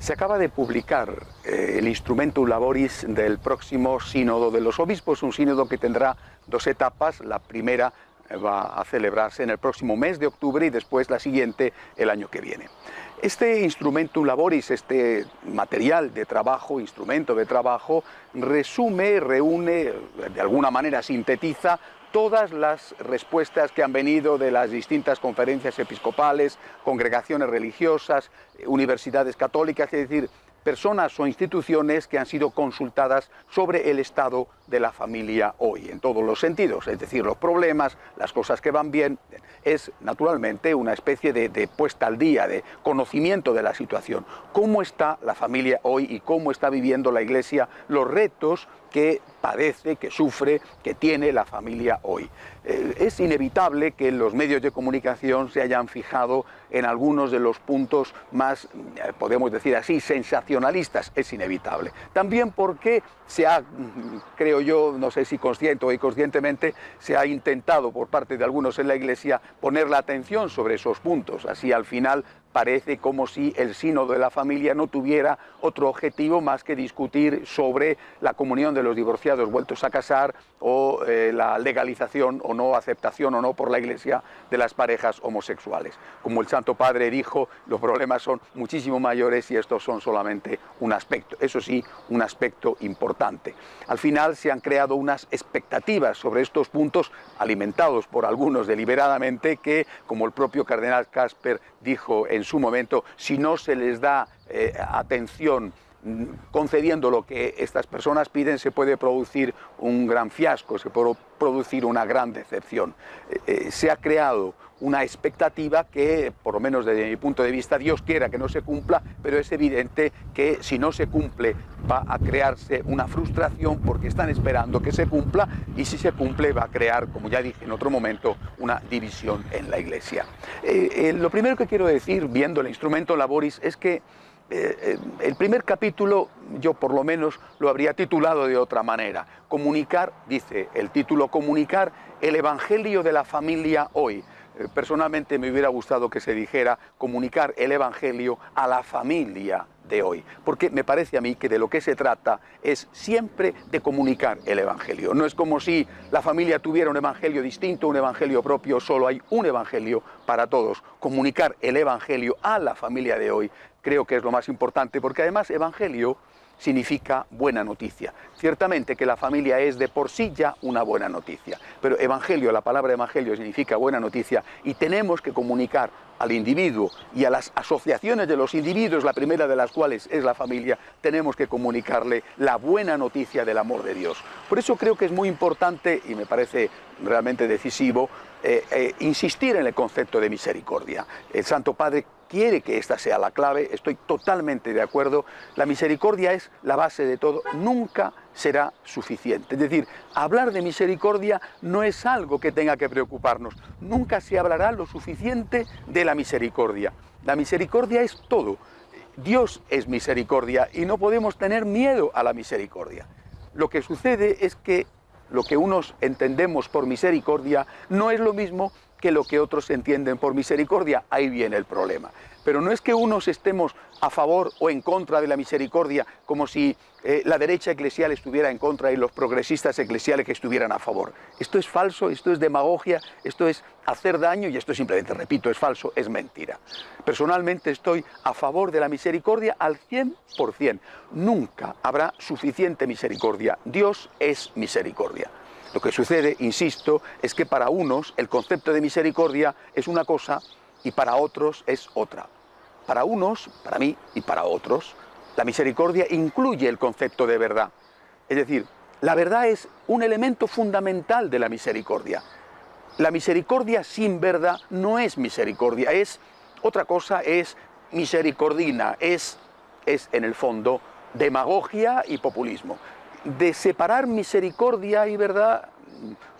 Se acaba de publicar el Instrumentum Laboris del próximo Sínodo de los Obispos, un sínodo que tendrá dos etapas. La primera va a celebrarse en el próximo mes de octubre y después la siguiente el año que viene. Este Instrumentum Laboris, este material de trabajo, instrumento de trabajo, resume, reúne, de alguna manera sintetiza todas las respuestas que han venido de las distintas conferencias episcopales, congregaciones religiosas, universidades católicas, es decir, personas o instituciones que han sido consultadas sobre el estado de la familia hoy, en todos los sentidos, es decir, los problemas, las cosas que van bien. Es naturalmente una especie de puesta al día, de conocimiento de la situación. ¿Cómo está la familia hoy y cómo está viviendo la Iglesia los retos que padece, que sufre, que tiene la familia hoy? Es inevitable que los medios de comunicación se hayan fijado en algunos de los puntos más, podemos decir así, sensacionalistas. Es inevitable. También porque se ha, creo yo, no sé si consciente o inconscientemente, se ha intentado por parte de algunos en la Iglesia poner la atención sobre esos puntos. Así al final parece como si el sínodo de la familia no tuviera otro objetivo más que discutir sobre la comunión de los divorciados vueltos a casar o la legalización o no, aceptación o no por la Iglesia de las parejas homosexuales. Como el Santo Padre dijo, los problemas son muchísimo mayores y estos son solamente un aspecto, eso sí, un aspecto importante. Al final se han creado unas expectativas sobre estos puntos, alimentados por algunos deliberadamente, que, como el propio cardenal Casper dijo en su momento, si no se les da atención concediendo lo que estas personas piden, se puede producir un gran fiasco, se puede producir una gran decepción. Se ha creado una expectativa que, por lo menos desde mi punto de vista, Dios quiera que no se cumpla, pero es evidente que si no se cumple va a crearse una frustración porque están esperando que se cumpla, y si se cumple va a crear, como ya dije en otro momento, una división en la Iglesia. Lo primero que quiero decir, viendo el Instrumentum Laboris, es que el primer capítulo yo por lo menos lo habría titulado de otra manera. Comunicar, dice el título, comunicar el Evangelio de la familia hoy. Personalmente me hubiera gustado que se dijera comunicar el Evangelio a la familia de hoy, porque me parece a mí que de lo que se trata es siempre de comunicar el Evangelio. No es como si la familia tuviera un Evangelio distinto, un Evangelio propio, solo hay un Evangelio para todos. Comunicar el Evangelio a la familia de hoy creo que es lo más importante, porque además Evangelio significa buena noticia. Ciertamente que la familia es de por sí ya una buena noticia, pero evangelio, la palabra evangelio significa buena noticia, y tenemos que comunicar al individuo y a las asociaciones de los individuos, la primera de las cuales es la familia, tenemos que comunicarle la buena noticia del amor de Dios. Por eso creo que es muy importante, y me parece realmente decisivo, insistir en el concepto de misericordia. El Santo Padre quiere que esta sea la clave, estoy totalmente de acuerdo. La misericordia es la base de todo, nunca será suficiente. Es decir, hablar de misericordia no es algo que tenga que preocuparnos, nunca se hablará lo suficiente de la misericordia. La misericordia es todo. Dios es misericordia y no podemos tener miedo a la misericordia. Lo que sucede es que lo que unos entendemos por misericordia no es lo mismo que lo que otros entienden por misericordia. Ahí viene el problema. Pero no es que unos estemos a favor o en contra de la misericordia, como si la derecha eclesial estuviera en contra y los progresistas eclesiales que estuvieran a favor. Esto es falso, esto es demagogia, esto es hacer daño, y esto simplemente, repito, es falso, es mentira. Personalmente estoy a favor de la misericordia al 100%. Nunca habrá suficiente misericordia. Dios es misericordia. Lo que sucede, insisto, es que para unos el concepto de misericordia es una cosa y para otros es otra. Para unos, para mí y para otros, la misericordia incluye el concepto de verdad. Es decir, la verdad es un elemento fundamental de la misericordia. La misericordia sin verdad no es misericordia, es otra cosa, es misericordina, es en el fondo demagogia y populismo. De separar misericordia y verdad,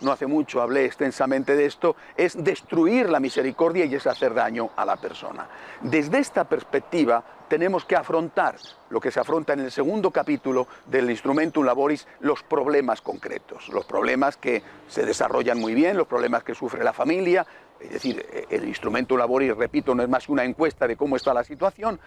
no hace mucho hablé extensamente de esto, es destruir la misericordia y es hacer daño a la persona. Desde esta perspectiva tenemos que afrontar lo que se afronta en el segundo capítulo del Instrumentum Laboris, los problemas concretos, los problemas que se desarrollan muy bien, los problemas que sufre la familia, Es decir, el instrumento laboris, repito, no es más que una encuesta de cómo está la situación.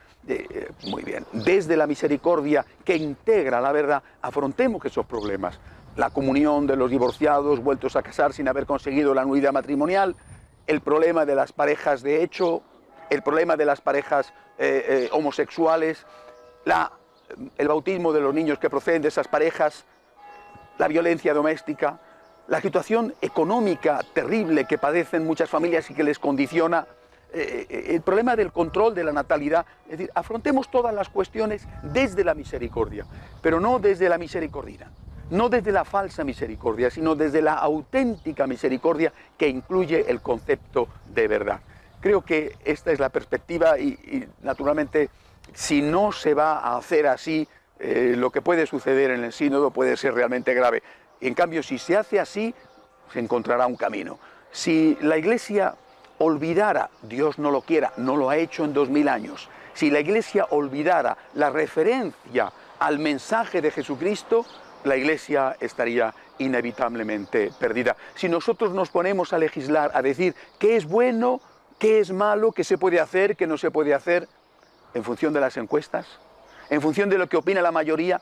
Muy bien, desde la misericordia que integra la verdad, afrontemos esos problemas. La comunión de los divorciados vueltos a casar sin haber conseguido la nulidad matrimonial, el problema de las parejas de hecho, el problema de las parejas homosexuales, el bautismo de los niños que proceden de esas parejas, la violencia doméstica, la situación económica terrible que padecen muchas familias y que les condiciona, el problema del control de la natalidad. Es decir, afrontemos todas las cuestiones desde la misericordia, pero no desde la misericordia, no desde la falsa misericordia, sino desde la auténtica misericordia que incluye el concepto de verdad. Creo que esta es la perspectiva y naturalmente, si no se va a hacer así, lo que puede suceder en el sínodo puede ser realmente grave. En cambio, si se hace así, se encontrará un camino. Si la Iglesia olvidara, Dios no lo quiera, no lo ha hecho en 2000 años, si la Iglesia olvidara la referencia al mensaje de Jesucristo, la Iglesia estaría inevitablemente perdida. Si nosotros nos ponemos a legislar, a decir qué es bueno, qué es malo, qué se puede hacer, qué no se puede hacer, en función de las encuestas, en función de lo que opina la mayoría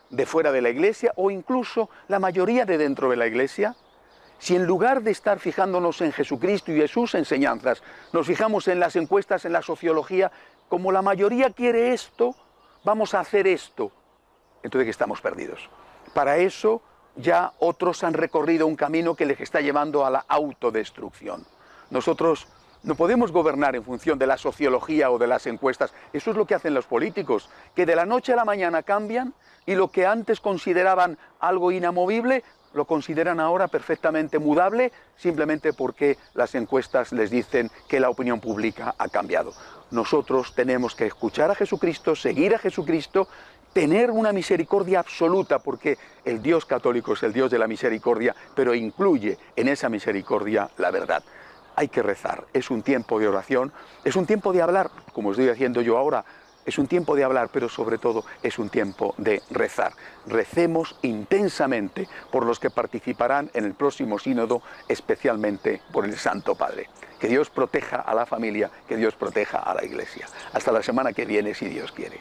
de fuera de la Iglesia o incluso la mayoría de dentro de la Iglesia, si en lugar de estar fijándonos en Jesucristo y en sus enseñanzas, nos fijamos en las encuestas, en la sociología, como la mayoría quiere esto, vamos a hacer esto, entonces que estamos perdidos. Para eso ya otros han recorrido un camino que les está llevando a la autodestrucción. Nosotros no podemos gobernar en función de la sociología o de las encuestas. Eso es lo que hacen los políticos, que de la noche a la mañana cambian y lo que antes consideraban algo inamovible, lo consideran ahora perfectamente mudable, simplemente porque las encuestas les dicen que la opinión pública ha cambiado. Nosotros tenemos que escuchar a Jesucristo, seguir a Jesucristo, tener una misericordia absoluta, porque el Dios católico es el Dios de la misericordia, pero incluye en esa misericordia la verdad. Hay que rezar, es un tiempo de oración, es un tiempo de hablar, como estoy haciendo yo ahora, es un tiempo de hablar, pero sobre todo es un tiempo de rezar. Recemos intensamente por los que participarán en el próximo sínodo, especialmente por el Santo Padre. Que Dios proteja a la familia, que Dios proteja a la Iglesia. Hasta la semana que viene, si Dios quiere.